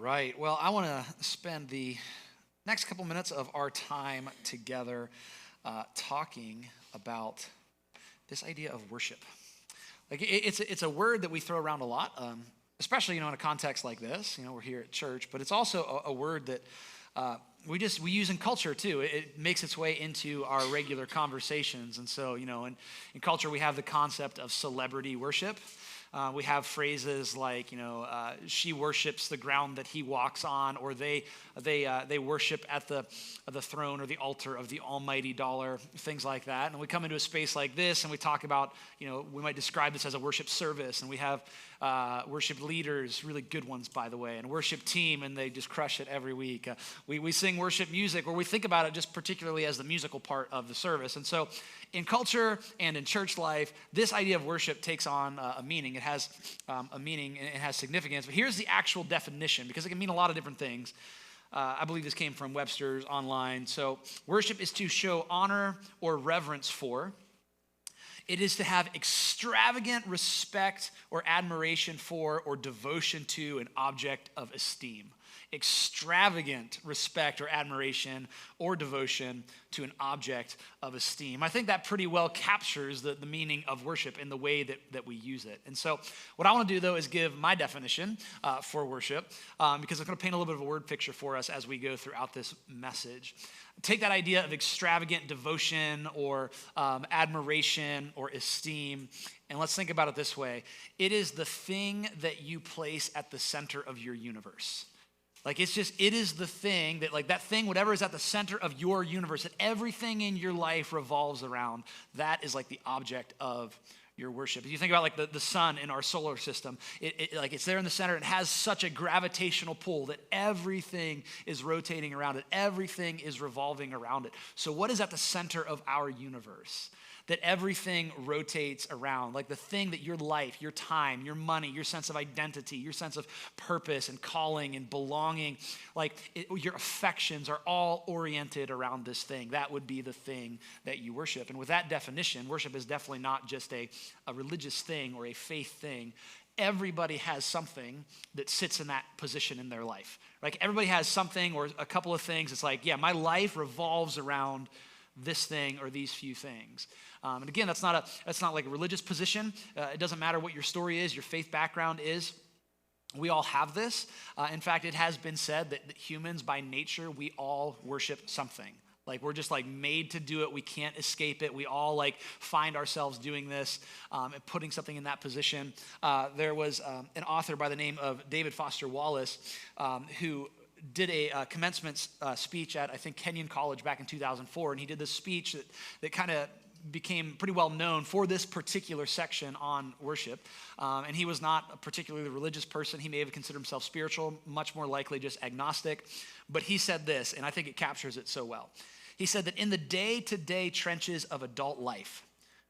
right. Well, I want to spend the next couple minutes of our time together talking about this idea of worship. It's a word that we throw around a lot, especially in a context like this. We're here at church, but it's also a word that we use in culture too. It makes its way into our regular conversations, and so in culture we have the concept of celebrity worship. We have phrases like, she worships the ground that he walks on, or they worship at the throne or the altar of the almighty dollar, things like that. And we come into a space like this and we talk about, we might describe this as a worship service, and we have worship leaders, really good ones, by the way, and worship team, and they just crush it every week. We sing worship music, or we think about it just particularly as the musical part of the service. And so in culture and in church life, this idea of worship takes on a meaning. It has a meaning and it has significance. But here's the actual definition, because it can mean a lot of different things. I believe this came from Webster's online. So worship is to show honor or reverence for. It is to have extravagant respect or admiration for or devotion to an object of esteem. Extravagant respect or admiration or devotion to an object of esteem. I think that pretty well captures the meaning of worship in the way that we use it. And so what I want to do, though, is give my definition for worship, because I'm going to paint a little bit of a word picture for us as we go throughout this message. Take that idea of extravagant devotion or admiration or esteem, and let's think about it this way. It is the thing that you place at the center of your universe. It is the thing that thing, whatever is at the center of your universe, that everything in your life revolves around, that is the object of your worship. If you think about the sun in our solar system, it's there in the center. It has such a gravitational pull that everything is rotating around it. Everything is revolving around it. So what is at the center of our universe that everything rotates around? The thing that your life, your time, your money, your sense of identity, your sense of purpose and calling and belonging, your affections are all oriented around this thing. That would be the thing that you worship. And with that definition, worship is definitely not just a religious thing or a faith thing. Everybody has something that sits in that position in their life. Everybody has something or a couple of things. It's my life revolves around this thing or these few things. And again, that's not like a religious position. It doesn't matter what your story is, your faith background is. We all have this. In fact, it has been said that humans by nature, we all worship something. We're just made to do it. We can't escape it. We all find ourselves doing this and putting something in that position. There was an author by the name of David Foster Wallace who did a commencement speech at, I think, Kenyon College back in 2004. And he did this speech that kind of became pretty well known for this particular section on worship. And he was not a particularly religious person. He may have considered himself spiritual, much more likely just agnostic. But he said this, and I think it captures it so well. He said that in the day-to-day trenches of adult life,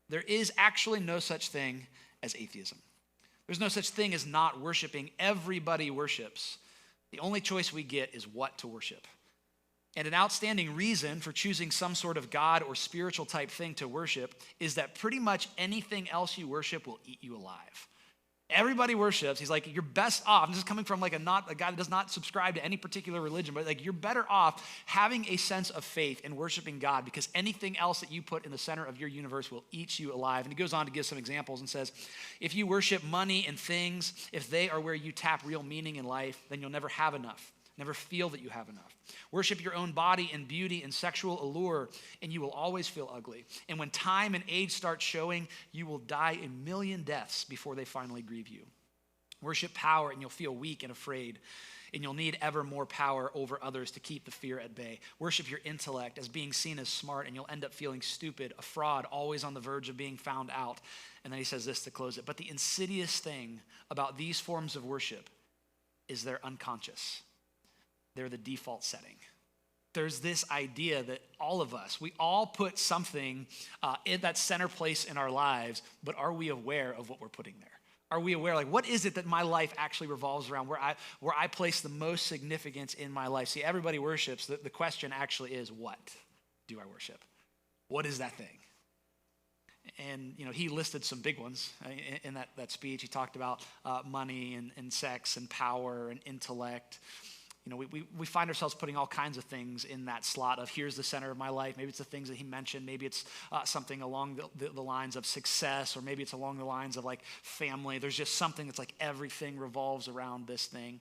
there is actually no such thing as atheism. There's no such thing as not worshiping. Everybody worships. The only choice we get is what to worship. And an outstanding reason for choosing some sort of God or spiritual type thing to worship is that pretty much anything else you worship will eat you alive. Everybody worships. He's you're best off. This is coming from a guy that does not subscribe to any particular religion, but you're better off having a sense of faith and worshiping God, because anything else that you put in the center of your universe will eat you alive. And he goes on to give some examples and says, if you worship money and things, if they are where you tap real meaning in life, then you'll never have enough. Never feel that you have enough. Worship your own body and beauty and sexual allure, and you will always feel ugly. And when time and age start showing, you will die a million deaths before they finally grieve you. Worship power, and you'll feel weak and afraid, and you'll need ever more power over others to keep the fear at bay. Worship your intellect as being seen as smart, and you'll end up feeling stupid, a fraud, always on the verge of being found out. And then he says this to close it. But the insidious thing about these forms of worship is they're unconscious. They're the default setting. There's this idea that all of us, we all put something in that center place in our lives, but are we aware of what we're putting there? Are we aware, what is it that my life actually revolves around, where I place the most significance in my life? See, everybody worships. The question actually is, what do I worship? What is that thing? And, he listed some big ones in that speech. He talked about money and sex and power and intellect. We find ourselves putting all kinds of things in that slot of here's the center of my life. Maybe it's the things that he mentioned. Maybe it's something along the lines of success, or maybe it's along the lines of like family. There's just something that's like everything revolves around this thing.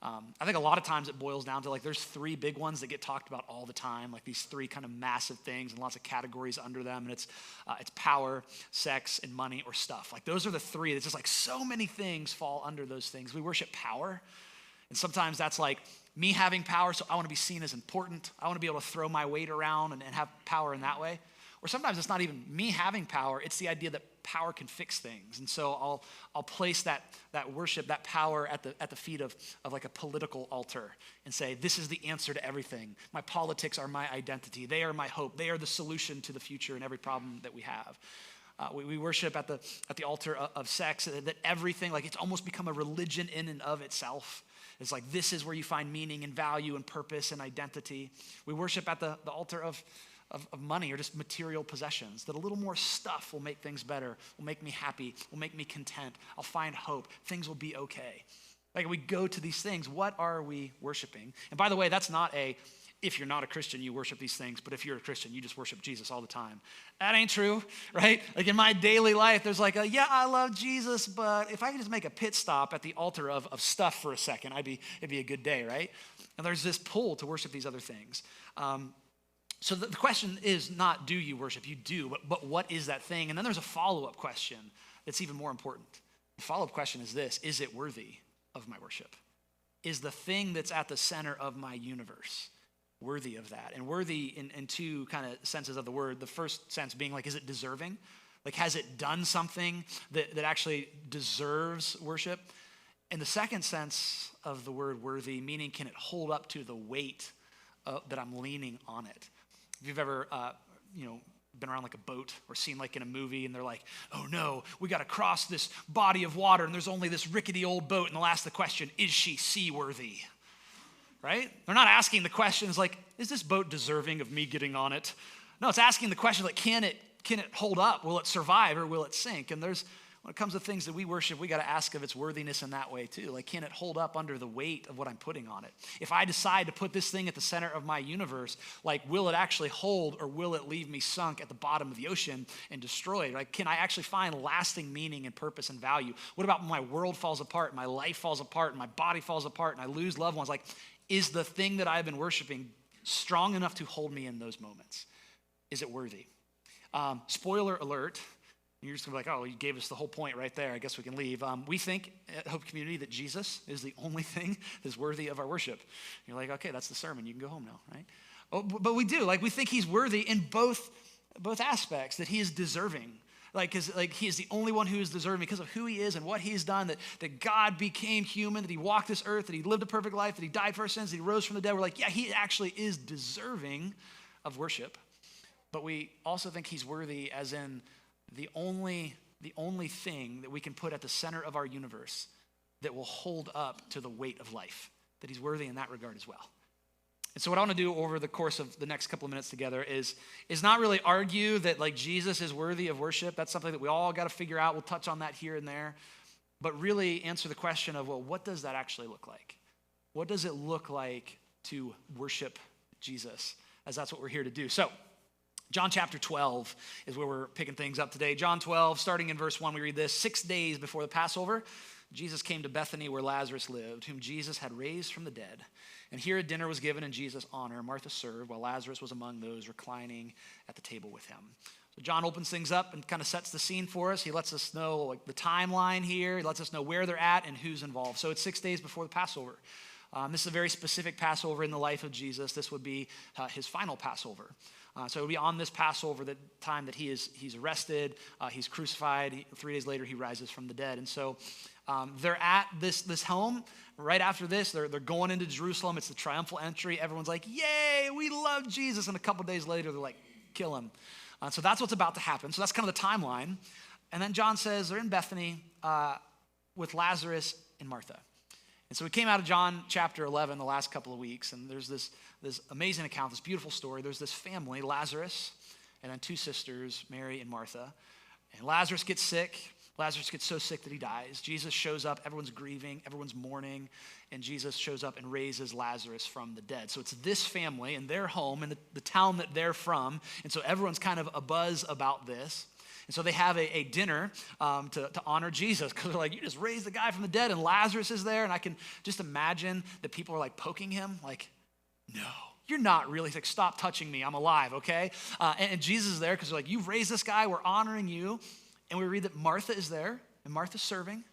I think a lot of times it boils down to like there's three big ones that get talked about all the time, like these three kind of massive things and lots of categories under them. And it's power, sex, and money or stuff. Like those are the three. It's just like so many things fall under those things. We worship power. And sometimes that's like me having power, so I want to be seen as important. I want to be able to throw my weight around and have power in that way. Or sometimes it's not even me having power, it's the idea that power can fix things. And so I'll place that worship, that power at the feet of like a political altar and say, this is the answer to everything. My politics are my identity. They are my hope. They are the solution to the future and every problem that we have. We worship at the altar of sex, that everything, like it's almost become a religion in and of itself. It's like this is where you find meaning and value and purpose and identity. We worship at the altar of money or just material possessions, that a little more stuff will make things better, will make me happy, will make me content. I'll find hope. Things will be okay. Like we go to these things. What are we worshiping? And by the way, that's not if you're not a Christian, you worship these things, but if you're a Christian, you just worship Jesus all the time. That ain't true, right? Like in my daily life, there's like I love Jesus, but if I could just make a pit stop at the altar of stuff for a second, it'd be a good day, right? And there's this pull to worship these other things. So the question is not, do you worship? You do, but what is that thing? And then there's a follow-up question that's even more important. The follow-up question is this: is it worthy of my worship? Is the thing that's at the center of my universe worthy of that? And worthy in two kind of senses of the word. The first sense being like, is it deserving? Like, has it done something that actually deserves worship? And the second sense of the word worthy, meaning can it hold up to the weight that I'm leaning on it? If you've ever, been around like a boat or seen like in a movie and they're like, oh no, we got to cross this body of water and there's only this rickety old boat, and they'll ask the question, is she seaworthy? Right? They're not asking the questions like, is this boat deserving of me getting on it? No, it's asking the question like, can it hold up? Will it survive or will it sink? And when it comes to things that we worship, we got to ask of its worthiness in that way too. Like, can it hold up under the weight of what I'm putting on it? If I decide to put this thing at the center of my universe, like, will it actually hold or will it leave me sunk at the bottom of the ocean and destroyed? Like, can I actually find lasting meaning and purpose and value? What about when my world falls apart, my life falls apart, and my body falls apart, and I lose loved ones? Like, is the thing that I've been worshiping strong enough to hold me in those moments? Is it worthy? Spoiler alert. You're just going to be like, oh, you gave us the whole point right there. I guess we can leave. We think at Hope Community that Jesus is the only thing that's worthy of our worship. You're like, okay, that's the sermon. You can go home now, right? Oh, but we do. Like, we think he's worthy in both aspects, that he is deserving. Because he is the only one who is deserving because of who he is and what he's done, that God became human, that he walked this earth, that he lived a perfect life, that he died for our sins, that he rose from the dead. We're like, yeah, he actually is deserving of worship. But we also think he's worthy as in the only thing that we can put at the center of our universe that will hold up to the weight of life, that he's worthy in that regard as well. And so what I want to do over the course of the next couple of minutes together is not really argue that like Jesus is worthy of worship. That's something that we all got to figure out. We'll touch on that here and there. But really answer the question of, well, what does that actually look like? What does it look like to worship Jesus? As that's what we're here to do. So John chapter 12 is where we're picking things up today. John 12, starting in verse 1, we read this: 6 days before the Passover, Jesus came to Bethany where Lazarus lived, whom Jesus had raised from the dead. And here a dinner was given in Jesus' honor. Martha served, while Lazarus was among those reclining at the table with him. So John opens things up and kind of sets the scene for us. He lets us know like the timeline here. He lets us know where they're at and who's involved. So it's 6 days before the Passover. This is a very specific Passover in the life of Jesus. This would be his final Passover. So it would be on this Passover, the time that he's arrested, he's crucified. 3 days later, he rises from the dead. And so they're at this home. Right after this, they're going into Jerusalem. It's the triumphal entry. Everyone's like, yay, we love Jesus. And a couple days later, they're like, kill him. So that's what's about to happen. So that's kind of the timeline. And then John says they're in Bethany with Lazarus and Martha. And so we came out of John chapter 11 the last couple of weeks, and there's this amazing account, this beautiful story. There's this family, Lazarus, and then two sisters, Mary and Martha, And Lazarus gets sick. Lazarus gets so sick that he dies. Jesus shows up, everyone's grieving, everyone's mourning, and Jesus shows up and raises Lazarus from the dead. So it's this family and their home and the town that they're from, and so everyone's kind of abuzz about this. And so they have a dinner to honor Jesus, because they're like, you just raised the guy from the dead, and Lazarus is there, and I can just imagine that people are like poking him, like, no. You're not really. He's like, stop touching me. I'm alive, okay? And Jesus is there because they're like, you've raised this guy. We're honoring you. And we read that Martha is there, and Martha's serving.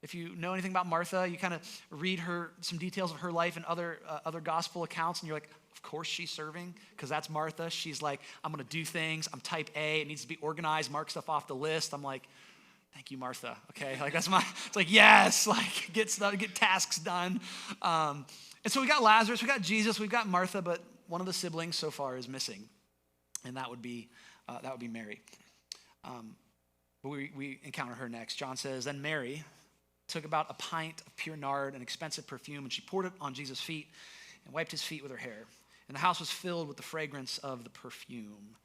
If you know anything about Martha, you kind of read some details of her life in other gospel accounts, and you're like, of course she's serving, because that's Martha. She's like, I'm going to do things. I'm type A. It needs to be organized, mark stuff off the list. I'm like, thank you, Martha, okay? Like, it's like, yes, like, get tasks done. And so we got Lazarus, we got Jesus, we've got Martha, but one of the siblings so far is missing, and that would be Mary. But we encounter her next. John says, then Mary took about a pint of pure nard, an expensive perfume, and she poured it on Jesus' feet and wiped his feet with her hair. And the house was filled with the fragrance of the perfume.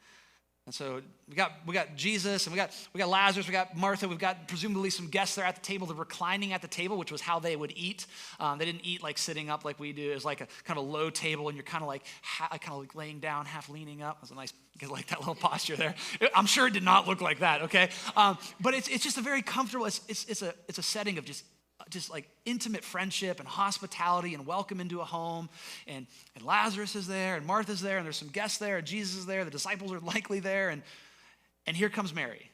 And so we got Jesus, and we got Lazarus, we got Martha, we've got presumably some guests there at the table. They're reclining at the table, which was how they would eat. They didn't eat like sitting up like we do. It was like a kind of a low table, and you're kind of like laying down, half leaning up. It was a nice, like that little posture there. I'm sure it did not look like that, okay? But it's just a very comfortable. It's a setting of just like intimate friendship and hospitality and welcome into a home. And Lazarus is there, and Martha's there, and there's some guests there, and Jesus is there. The disciples are likely there, and here comes Mary.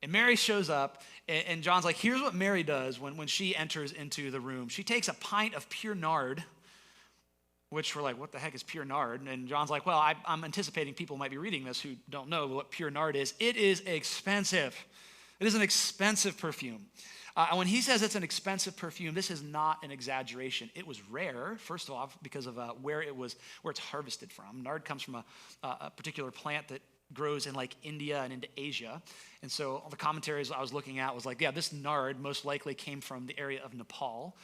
And Mary shows up, and John's like, here's what Mary does when she enters into the room. She takes a pint of pure nard, which we're like, what the heck is pure nard? And John's like, well, I'm anticipating people might be reading this who don't know what pure nard is. It is expensive. It is an expensive perfume. And when he says it's an expensive perfume, this is not an exaggeration. It was rare, first of all, because of where it's harvested from. Nard comes from a particular plant that grows in like India and into Asia. And so all the commentaries I was looking at was like, yeah, this nard most likely came from the area of Nepal.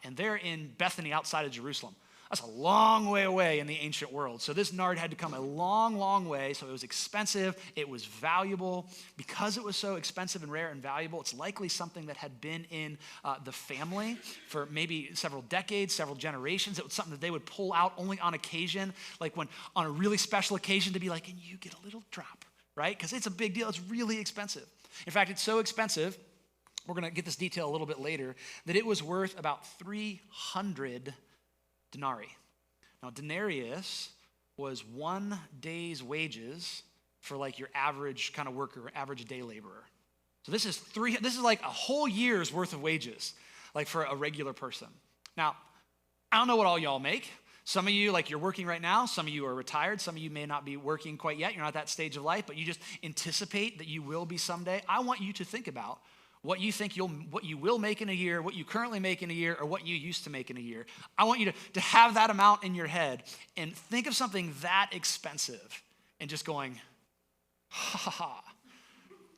And they're in Bethany outside of Jerusalem. That's a long way away in the ancient world. So this nard had to come a long, long way. So it was expensive. It was valuable. Because it was so expensive and rare and valuable, it's likely something that had been in the family for maybe several decades, several generations. It was something that they would pull out only on occasion, like when on a really special occasion to be like, and you get a little drop, right? Because it's a big deal. It's really expensive. In fact, it's so expensive, we're going to get this detail a little bit later, that it was worth about 300 denarii. Now, denarius was 1 day's wages for like your average kind of worker, average day laborer. So this is like a whole year's worth of wages, like for a regular person. Now, I don't know what all y'all make. Some of you, like you're working right now. Some of you are retired. Some of you may not be working quite yet. You're not at that stage of life, but you just anticipate that you will be someday. I want you to think about what you will make in a year, what you currently make in a year, or what you used to make in a year. I want you to have that amount in your head and think of something that expensive and just going, ha ha ha.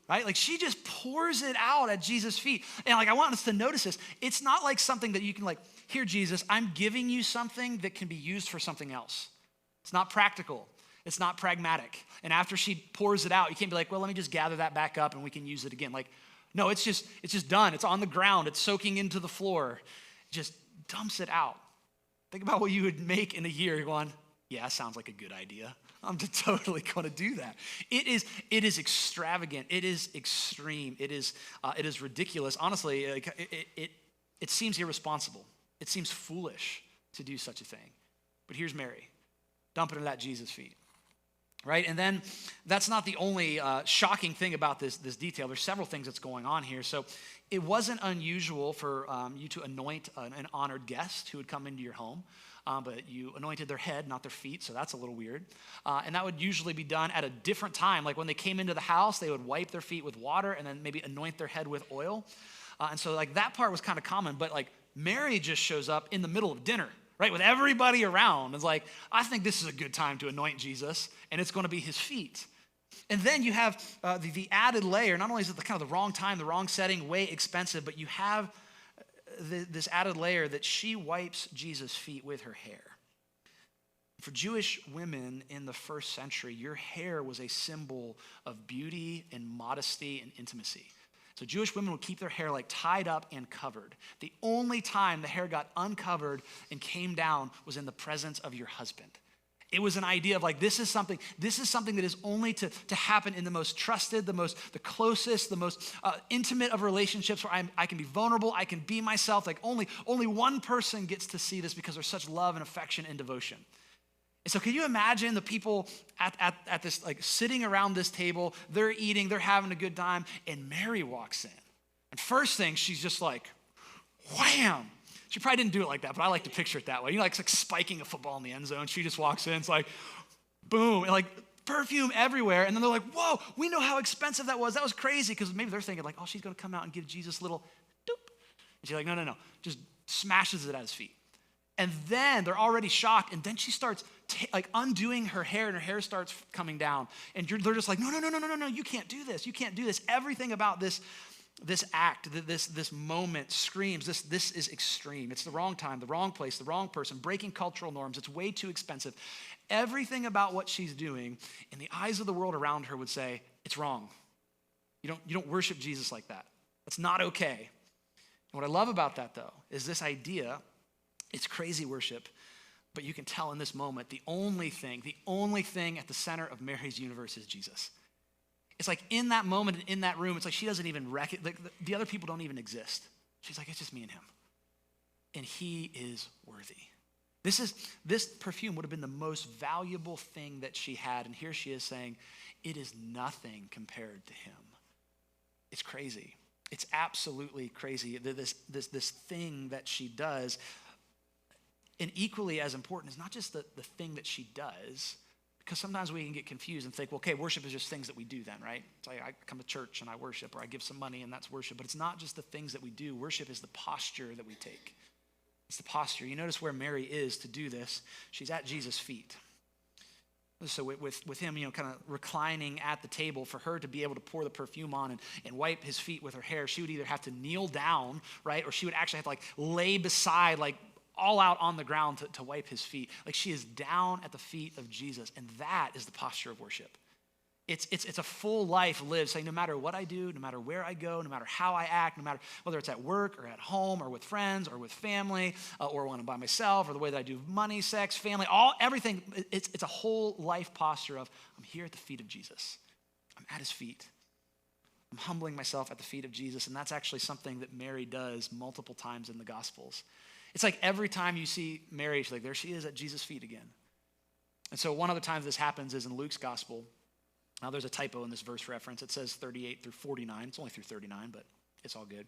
Right? Like she just pours it out at Jesus' feet. And like I want us to notice this. It's not like something that you can like, here, Jesus, I'm giving you something that can be used for something else. It's not practical. It's not pragmatic. And after she pours it out, you can't be like, well, let me just gather that back up and we can use it again. Like, no, it's just done. It's on the ground. It's soaking into the floor. Just dumps it out. Think about what you would make in a year. You're going, yeah, sounds like a good idea. I'm totally going to do that. It is extravagant. It is extreme. It is ridiculous. Honestly, it seems irresponsible. It seems foolish to do such a thing. But here's Mary, dumping it at Jesus' feet. Right? And then that's not the only shocking thing about this detail. There's several things that's going on here. So it wasn't unusual for you to anoint an honored guest who would come into your home, but you anointed their head, not their feet, so that's a little weird. And that would usually be done at a different time. Like when they came into the house, they would wipe their feet with water and then maybe anoint their head with oil. And so like that part was kind of common, but like Mary just shows up in the middle of dinner. Right, with everybody around. It's like, I think this is a good time to anoint Jesus, and it's going to be his feet. And then you have the added layer. Not only is it the kind of the wrong time, the wrong setting, way expensive, but you have this added layer that she wipes Jesus' feet with her hair. For Jewish women in the first century, your hair was a symbol of beauty and modesty and intimacy. So Jewish women would keep their hair like tied up and covered. The only time the hair got uncovered and came down was in the presence of your husband. It was an idea of like, this is something that is only to happen in the most trusted, the closest, the most intimate of relationships where I can be vulnerable, I can be myself. Like only one person gets to see this because there's such love and affection and devotion. And so can you imagine the people at this, like sitting around this table, they're eating, they're having a good time, and Mary walks in. And first thing, she's just like, wham! She probably didn't do it like that, but I like to picture it that way. You know, like it's like spiking a football in the end zone. She just walks in, it's like, boom, and like perfume everywhere. And then they're like, whoa, we know how expensive that was. That was crazy. Because maybe they're thinking like, oh, she's gonna come out and give Jesus a little doop. And she's like, no. Just smashes it at his feet. And then they're already shocked. And then she starts like undoing her hair, and her hair starts coming down. And they're just like, no, you can't do this. You can't do this. Everything about this act, this moment screams, this is extreme. It's the wrong time, the wrong place, the wrong person, breaking cultural norms. It's way too expensive. Everything about what she's doing in the eyes of the world around her would say, it's wrong. You don't worship Jesus like that. That's not okay. And what I love about that though, is this idea, it's crazy worship, but you can tell in this moment, the only thing at the center of Mary's universe is Jesus. It's like in that moment, in that room, it's like she doesn't even recognize, like the other people don't even exist. She's like, it's just me and him. And he is worthy. This perfume would have been the most valuable thing that she had. And here she is saying, it is nothing compared to him. It's crazy. It's absolutely crazy. This thing that she does. And equally as important is not just the thing that she does, because sometimes we can get confused and think, well, okay, worship is just things that we do then, right? It's like I come to church and I worship, or I give some money and that's worship. But it's not just the things that we do. Worship is the posture that we take. It's the posture. You notice where Mary is to do this. She's at Jesus' feet. So with him, kind of reclining at the table, for her to be able to pour the perfume on and wipe his feet with her hair, she would either have to kneel down, right? Or she would actually have to like lay beside, like all out on the ground to wipe his feet. Like she is down at the feet of Jesus. And that is the posture of worship. It's a full life lived, saying no matter what I do, no matter where I go, no matter how I act, no matter whether it's at work or at home or with friends or with family or when I'm by myself, or the way that I do money, sex, family, everything. It's a whole life posture of I'm here at the feet of Jesus. I'm at his feet. I'm humbling myself at the feet of Jesus. And that's actually something that Mary does multiple times in the Gospels. It's like every time you see Mary, she's like, there she is at Jesus' feet again. And so one other time this happens is in Luke's Gospel. Now there's a typo in this verse reference. It says 38 through 49. It's only through 39, but it's all good.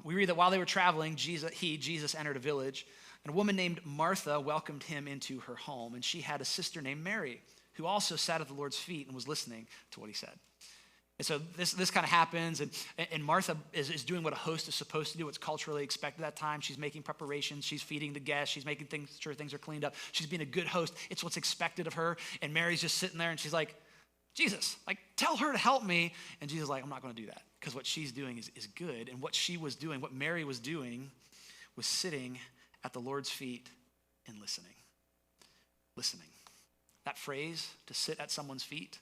We read that while they were traveling, Jesus entered a village, and a woman named Martha welcomed him into her home. And she had a sister named Mary, who also sat at the Lord's feet and was listening to what he said. And so this kind of happens, and Martha is doing what a host is supposed to do. It's culturally expected at that time. She's making preparations. She's feeding the guests. She's making sure things are cleaned up. She's being a good host. It's what's expected of her. And Mary's just sitting there, and she's like, Jesus, like, tell her to help me. And Jesus is like, I'm not going to do that, because what she's doing is good. And what she was doing, what Mary was doing, was sitting at the Lord's feet and listening. Listening. That phrase, to sit at someone's feet,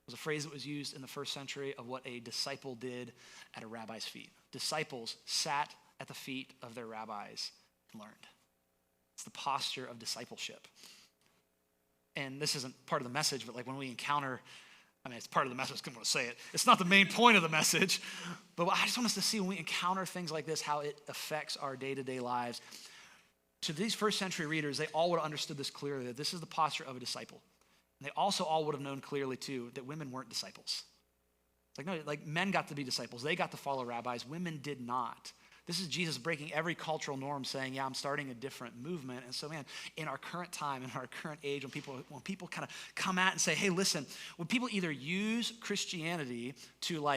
was a phrase that was used in the first century of what a disciple did at a rabbi's feet. Disciples sat at the feet of their rabbis and learned. It's the posture of discipleship. And this isn't part of the message, but like when we encounter, it's part of the message, I'm going to say it. It's not the main point of the message, but I just want us to see when we encounter things like this, how it affects our day-to-day lives. To these first century readers, they all would have understood this clearly, that this is the posture of a disciple. And they also all would have known clearly too, that women weren't disciples. It's like, no, like men got to be disciples. They got to follow rabbis. Women did not. This is Jesus breaking every cultural norm, saying, yeah, I'm starting a different movement. And so, man, in our current time, in our current age, when people kind of come at and say, hey, listen, when people either use Christianity to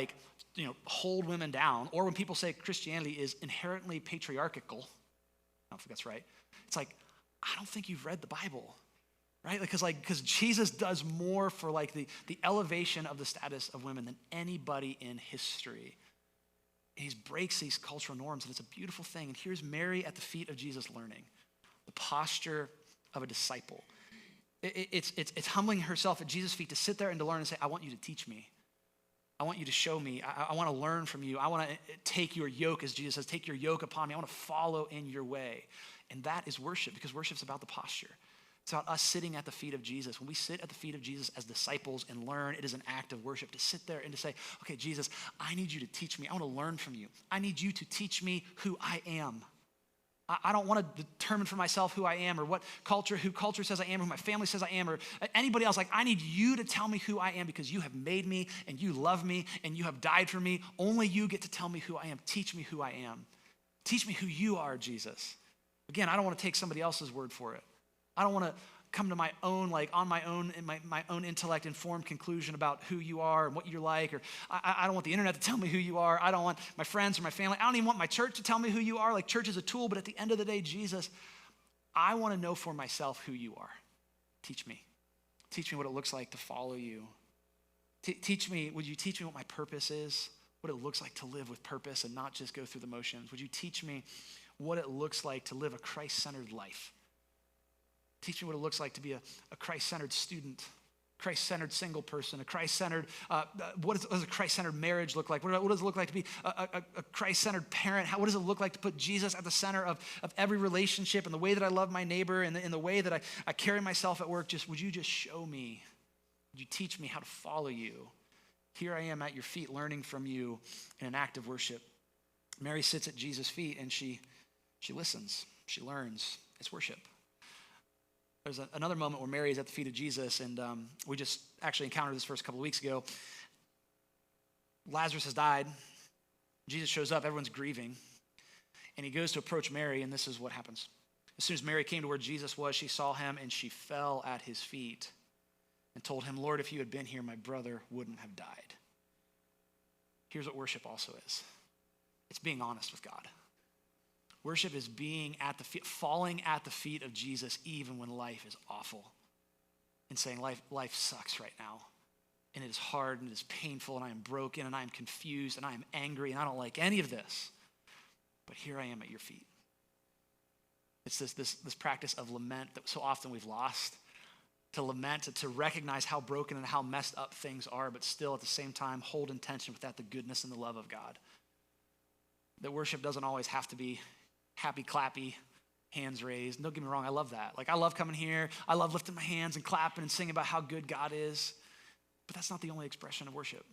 hold women down, or when people say Christianity is inherently patriarchal, I don't think that's right. It's like, I don't think you've read the Bible, right? Because Jesus does more for the elevation of the status of women than anybody in history. He breaks these cultural norms, and it's a beautiful thing. And here's Mary at the feet of Jesus learning, the posture of a disciple. It's humbling herself at Jesus' feet to sit there and to learn and say, I want you to teach me. I want you to show me. I want to learn from you. I want to take your yoke, as Jesus says, take your yoke upon me. I want to follow in your way. And that is worship, because worship's about the posture. It's about us sitting at the feet of Jesus. When we sit at the feet of Jesus as disciples and learn, it is an act of worship to sit there and to say, okay, Jesus, I need you to teach me. I want to learn from you. I need you to teach me who I am. I don't want to determine for myself who I am, or who culture says I am, or who my family says I am, or anybody else. Like, I need you to tell me who I am, because you have made me and you love me and you have died for me. Only you get to tell me who I am. Teach me who I am. Teach me who you are, Jesus. Again, I don't want to take somebody else's word for it. I don't want to come to my own, on my own, in my own intellect informed conclusion about who you are and what you're like, or I don't want the internet to tell me who you are. I don't want my friends or my family. I don't even want my church to tell me who you are. Like, church is a tool, but at the end of the day, Jesus, I want to know for myself who you are. Teach me. Teach me what it looks like to follow you. Teach me, would you teach me what my purpose is? What it looks like to live with purpose and not just go through the motions? Would you teach me what it looks like to live a Christ-centered life? Teach me what it looks like to be a Christ-centered student, Christ-centered single person, a Christ-centered, what does a Christ-centered marriage look like? What does it look like to be a Christ-centered parent? What does it look like to put Jesus at the center of every relationship, and the way that I love my neighbor, and in the way that I carry myself at work? Would you just show me? Would you teach me how to follow you? Here I am at your feet, learning from you in an act of worship. Mary sits at Jesus' feet and she listens, she learns. It's worship. There's another moment where Mary is at the feet of Jesus, and we just actually encountered this first couple of weeks ago. Lazarus has died. Jesus shows up, everyone's grieving, and he goes to approach Mary, and this is what happens. As soon as Mary came to where Jesus was, she saw him, and she fell at his feet and told him, Lord, if you had been here, my brother wouldn't have died. Here's what worship also is. It's being honest with God. Worship is being at the feet, falling at the feet of Jesus even when life is awful, and saying life sucks right now, and it is hard, and it is painful, and I am broken, and I am confused, and I am angry, and I don't like any of this, but here I am at your feet. It's this practice of lament that so often we've lost, to lament, to recognize how broken and how messed up things are, but still at the same time hold in tension with that the goodness and the love of God. That worship doesn't always have to be happy, clappy, hands raised. Don't get me wrong, I love that. Like, I love coming here. I love lifting my hands and clapping and singing about how good God is. But that's not the only expression of worship.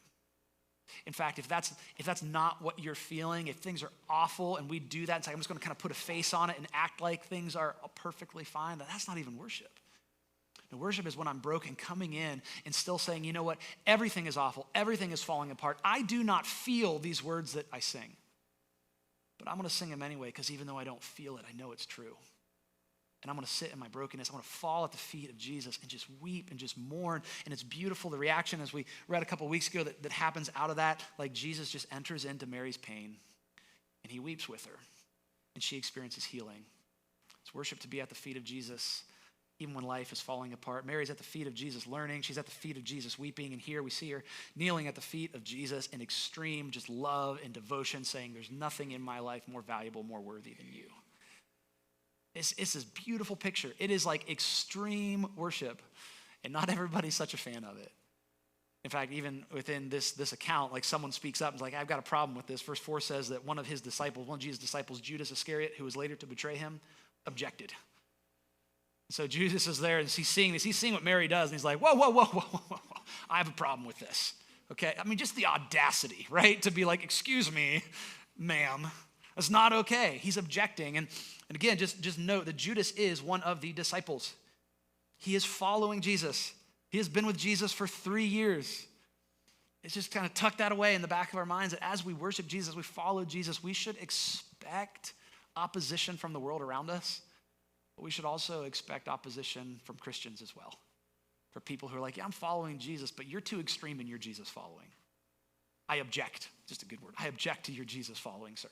In fact, if that's not what you're feeling, if things are awful and we do that and say, I'm just going to kind of put a face on it and act like things are perfectly fine, that's not even worship. And worship is when I'm broken, coming in and still saying, you know what? Everything is awful. Everything is falling apart. I do not feel these words that I sing. But I'm going to sing them anyway, because even though I don't feel it, I know it's true. And I'm going to sit in my brokenness. I'm going to fall at the feet of Jesus and just weep and just mourn. And it's beautiful. The reaction, as we read a couple weeks ago, that happens out of that, like Jesus just enters into Mary's pain and he weeps with her and she experiences healing. It's worship to be at the feet of Jesus even when life is falling apart. Mary's at the feet of Jesus learning. She's at the feet of Jesus weeping. And here we see her kneeling at the feet of Jesus in extreme just love and devotion, saying, there's nothing in my life more valuable, more worthy than you. It's this beautiful picture. It is like extreme worship, and not everybody's such a fan of it. In fact, even within this account, like, someone speaks up and is like, I've got a problem with this. Verse 4 says that one of Jesus' disciples, Judas Iscariot, who was later to betray him, objected. So Jesus is there and he's seeing this. He's seeing what Mary does, and he's like, whoa. I have a problem with this, okay? I mean, just the audacity, right? To be like, excuse me, ma'am. That's not okay. He's objecting. And again, just note that Judas is one of the disciples. He is following Jesus. He has been with Jesus for 3 years. It's just kind of tuck that away in the back of our minds that as we worship Jesus, we follow Jesus, we should expect opposition from the world around us. But we should also expect opposition from Christians as well. For people who are like, yeah, I'm following Jesus, but you're too extreme in your Jesus following. I object. Just a good word. I object to your Jesus following, sir.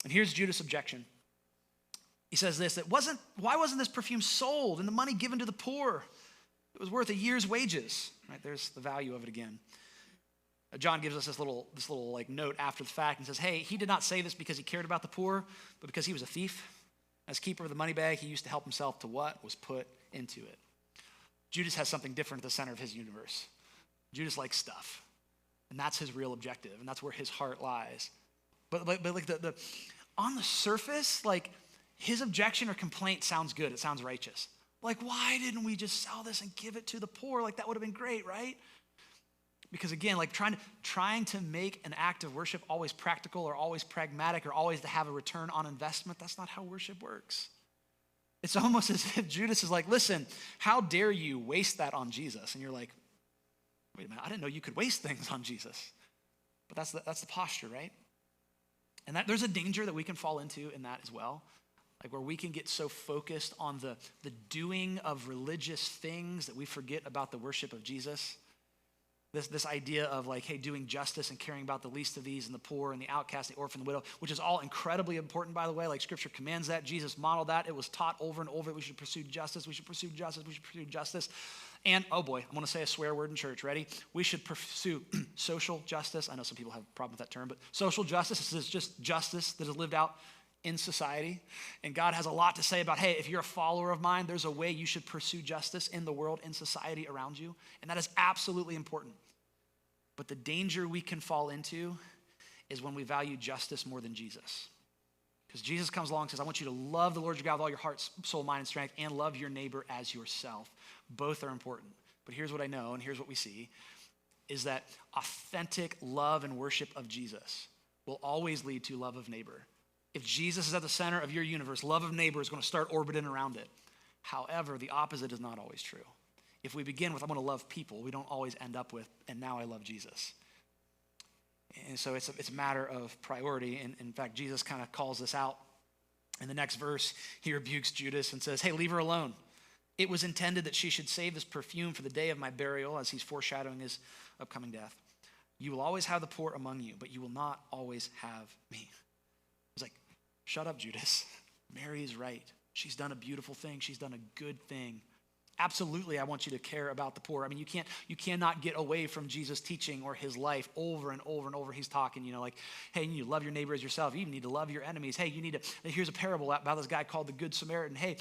And here's Judas' objection. He says this, why wasn't this perfume sold and the money given to the poor? It was worth a year's wages. Right, there's the value of it again. John gives us this little like note after the fact and says, hey, he did not say this because he cared about the poor, but because he was a thief. As keeper of the money bag, he used to help himself to what was put into it. Judas has something different at the center of his universe. Judas likes stuff, and that's his real objective, and that's where his heart lies. But like the on the surface, like his objection or complaint sounds good. It sounds righteous. Like, why didn't we just sell this and give it to the poor? Like, that would have been great, right? Because again, like trying to make an act of worship always practical or always pragmatic or always to have a return on investment, that's not how worship works. It's almost as if Judas is like, listen, how dare you waste that on Jesus? And you're like, wait a minute, I didn't know you could waste things on Jesus. But that's the posture, right? And that there's a danger that we can fall into in that as well. Like where we can get so focused on the doing of religious things that we forget about the worship of Jesus. This idea of like, hey, doing justice and caring about the least of these and the poor and the outcast, the orphan, the widow, which is all incredibly important, by the way. Like Scripture commands that. Jesus modeled that. It was taught over and over. We should pursue justice. We should pursue justice. We should pursue justice. And, oh boy, I'm going to say a swear word in church. Ready? We should pursue social justice. I know some people have a problem with that term, but social justice is just justice that is lived out in society. And God has a lot to say about, hey, if you're a follower of mine, there's a way you should pursue justice in the world, in society around you. And that is absolutely important. But the danger we can fall into is when we value justice more than Jesus. Because Jesus comes along and says, I want you to love the Lord your God with all your heart, soul, mind, and strength, and love your neighbor as yourself. Both are important. But here's what I know, and here's what we see, is that authentic love and worship of Jesus will always lead to love of neighbor. If Jesus is at the center of your universe, love of neighbor is going to start orbiting around it. However, the opposite is not always true. If we begin with, I'm going to love people, we don't always end up with, and now I love Jesus. And so it's a matter of priority. And in fact, Jesus kind of calls this out. In the next verse, he rebukes Judas and says, hey, leave her alone. It was intended that she should save this perfume for the day of my burial, as he's foreshadowing his upcoming death. You will always have the poor among you, but you will not always have me. He's like, shut up, Judas. Mary is right. She's done a beautiful thing. She's done a good thing. Absolutely, I want you to care about the poor. I mean, you cannot get away from Jesus' teaching or his life over and over and over. He's talking, like, hey, you need to love your neighbor as yourself. You even need to love your enemies. Hey, here's a parable about this guy called the Good Samaritan. Hey,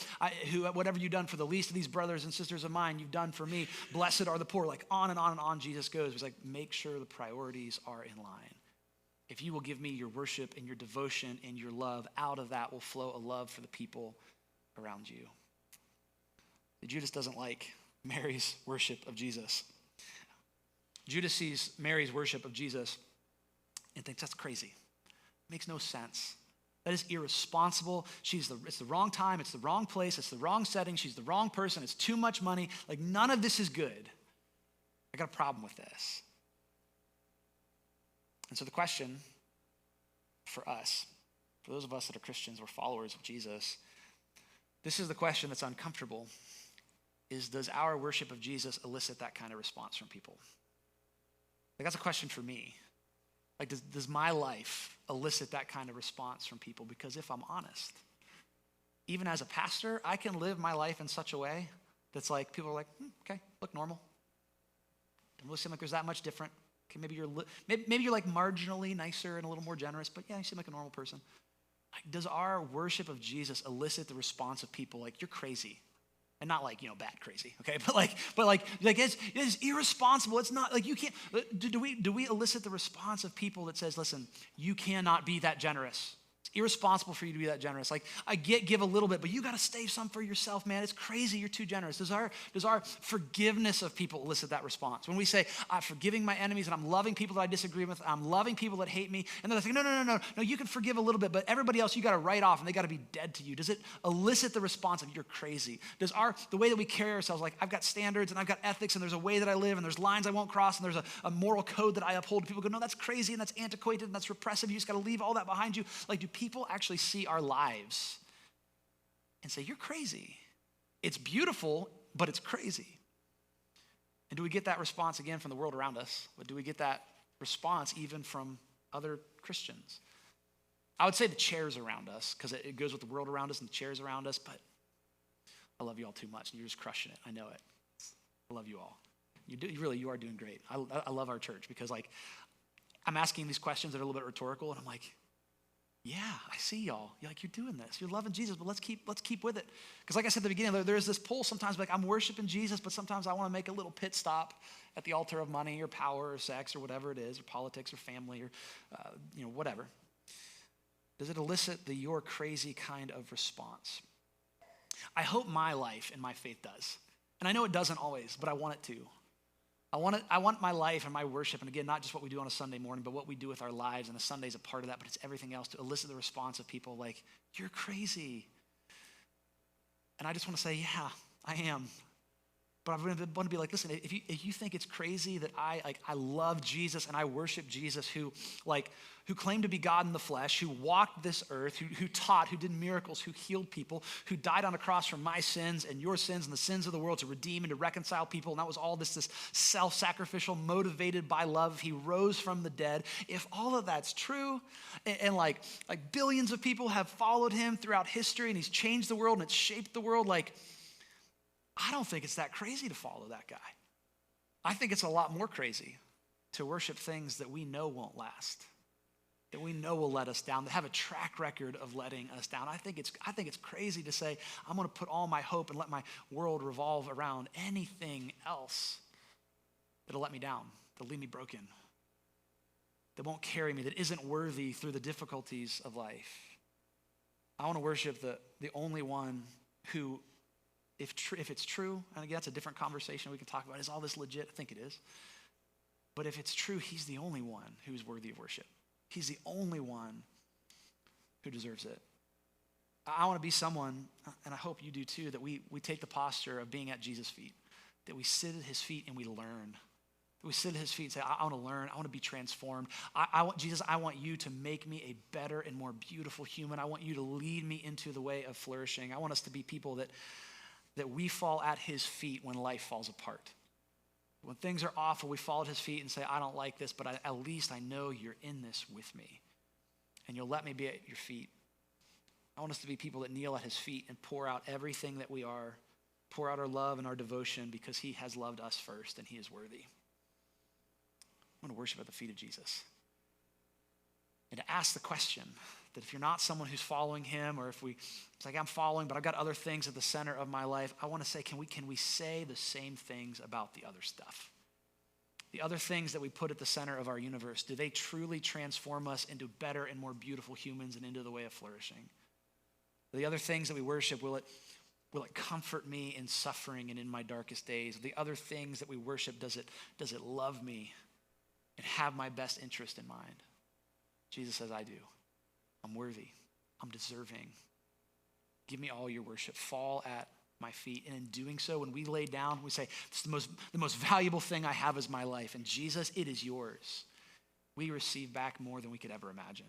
whatever you've done for the least of these brothers and sisters of mine, you've done for me. Blessed are the poor. Like on and on and on Jesus goes. He's like, make sure the priorities are in line. If you will give me your worship and your devotion and your love, out of that will flow a love for the people around you. Judas doesn't like Mary's worship of Jesus. Judas sees Mary's worship of Jesus and thinks that's crazy. Makes no sense. That is irresponsible. It's the wrong time. It's the wrong place. It's the wrong setting. She's the wrong person. It's too much money. Like none of this is good. I got a problem with this. And so the question for us, for those of us that are Christians or followers of Jesus, this is the question that's uncomfortable, is does our worship of Jesus elicit that kind of response from people? Like that's a question for me. Like does my life elicit that kind of response from people? Because if I'm honest, even as a pastor, I can live my life in such a way that's like, people are like, okay, look normal. Doesn't really seem like there's that much different. Okay, maybe you're like marginally nicer and a little more generous, but yeah, you seem like a normal person. Like, does our worship of Jesus elicit the response of people like, you're crazy? And not like, bad crazy, okay? But like it's irresponsible. It's not like you can't, do we elicit the response of people that says, listen, you cannot be that generous. It's irresponsible for you to be that generous. Like I give a little bit, but you got to save some for yourself, man. It's crazy. You're too generous. Does our forgiveness of people elicit that response? When we say, I'm forgiving my enemies and I'm loving people that I disagree with, I'm loving people that hate me, and then they say, no, you can forgive a little bit, but everybody else you got to write off and they got to be dead to you. Does it elicit the response of you're crazy? Does the way that we carry ourselves, like I've got standards and I've got ethics and there's a way that I live and there's lines I won't cross and there's a moral code that I uphold. People go, no, that's crazy and that's antiquated and that's repressive. You just got to leave all that behind you. Like, do people actually see our lives and say, you're crazy? It's beautiful, but it's crazy. And do we get that response again from the world around us? But do we get that response even from other Christians? I would say the chairs around us, because it goes with the world around us and the chairs around us, but I love you all too much, and you're just crushing it. I know it. I love you all. You are doing great. I love our church because like I'm asking these questions that are a little bit rhetorical, and I'm like, Yeah, I see y'all. You're like, you're doing this. You're loving Jesus, but let's keep with it. Because like I said at the beginning, there's this pull sometimes like I'm worshiping Jesus, but sometimes I want to make a little pit stop at the altar of money or power or sex or whatever it is, or politics or family or whatever. Does it elicit your crazy kind of response? I hope my life and my faith does. And I know it doesn't always, but I want it to. I want my life and my worship, and again, not just what we do on a Sunday morning, but what we do with our lives, and a Sunday's a part of that, but it's everything else, to elicit the response of people like, you're crazy. And I just want to say, yeah, I am. But I want to be like, listen, if you think it's crazy that I love Jesus and I worship Jesus who claimed to be God in the flesh, who walked this earth, who taught, who did miracles, who healed people, who died on a cross for my sins and your sins and the sins of the world to redeem and to reconcile people, and that was all this self-sacrificial, motivated by love. He rose from the dead. If all of that's true, and like billions of people have followed him throughout history, and he's changed the world and it's shaped the world, I don't think it's that crazy to follow that guy. I think it's a lot more crazy to worship things that we know won't last, that we know will let us down, that have a track record of letting us down. I think it's crazy to say, I'm going to put all my hope and let my world revolve around anything else that'll let me down, that'll leave me broken, that won't carry me, that isn't worthy through the difficulties of life. I want to worship the only one who, if it's true, and again, that's a different conversation we can talk about. Is all this legit? I think it is. But if it's true, he's the only one who's worthy of worship. He's the only one who deserves it. I want to be someone, and I hope you do too, that we take the posture of being at Jesus' feet, that we sit at his feet and we learn. That we sit at his feet and say, I want to learn. I want to be transformed. Jesus, I want you to make me a better and more beautiful human. I want you to lead me into the way of flourishing. I want us to be people that we fall at his feet when life falls apart. When things are awful, we fall at his feet and say, I don't like this, but at least I know you're in this with me. And you'll let me be at your feet. I want us to be people that kneel at his feet and pour out everything that we are, pour out our love and our devotion because he has loved us first and he is worthy. I want to worship at the feet of Jesus. And to ask the question that if you're not someone who's following him, or if it's like I'm following, but I've got other things at the center of my life, I want to say, can we say the same things about the other stuff? The other things that we put at the center of our universe, do they truly transform us into better and more beautiful humans and into the way of flourishing? The other things that we worship, will it comfort me in suffering and in my darkest days? The other things that we worship, does it love me and have my best interest in mind? Jesus says, I do. I'm worthy. I'm deserving. Give me all your worship. Fall at my feet. And in doing so, when we lay down, we say, this is the most valuable thing I have is my life. And Jesus, it is yours. We receive back more than we could ever imagine.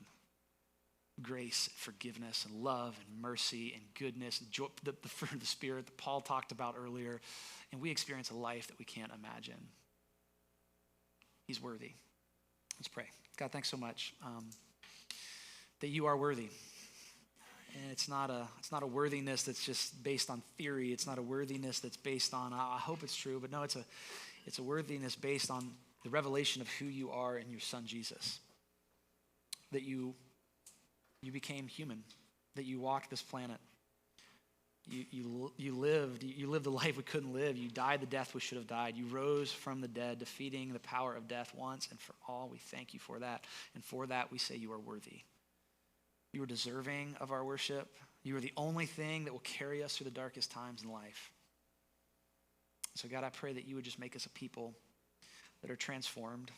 Grace, forgiveness, and love, and mercy, and goodness, and joy, the fruit of the Spirit that Paul talked about earlier. And we experience a life that we can't imagine. He's worthy. Let's pray. God, thanks so much that you are worthy. And it's not a worthiness that's just based on theory. It's not a worthiness that's based on, I hope it's true, but no, it's a worthiness based on the revelation of who you are in your son, Jesus. That you became human, that you walked this planet. You lived the life we couldn't live. You died the death we should have died. You rose from the dead, defeating the power of death once and for all. We thank you for that. And for that, we say you are worthy. You are deserving of our worship. You are the only thing that will carry us through the darkest times in life. So God, I pray that you would just make us a people that are transformed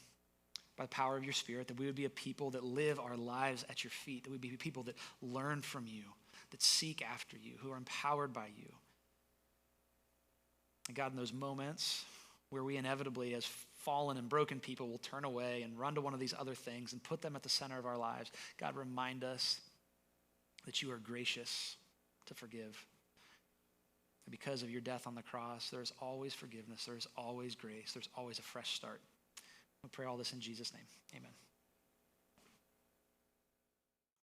by the power of your Spirit, that we would be a people that live our lives at your feet, that we'd be people that learn from you, that seek after you, who are empowered by you. And God, in those moments where we inevitably, as fallen and broken people, will turn away and run to one of these other things and put them at the center of our lives, God, remind us that you are gracious to forgive. And because of your death on the cross, there's always forgiveness, there's always grace, there's always a fresh start. We pray all this in Jesus' name. Amen.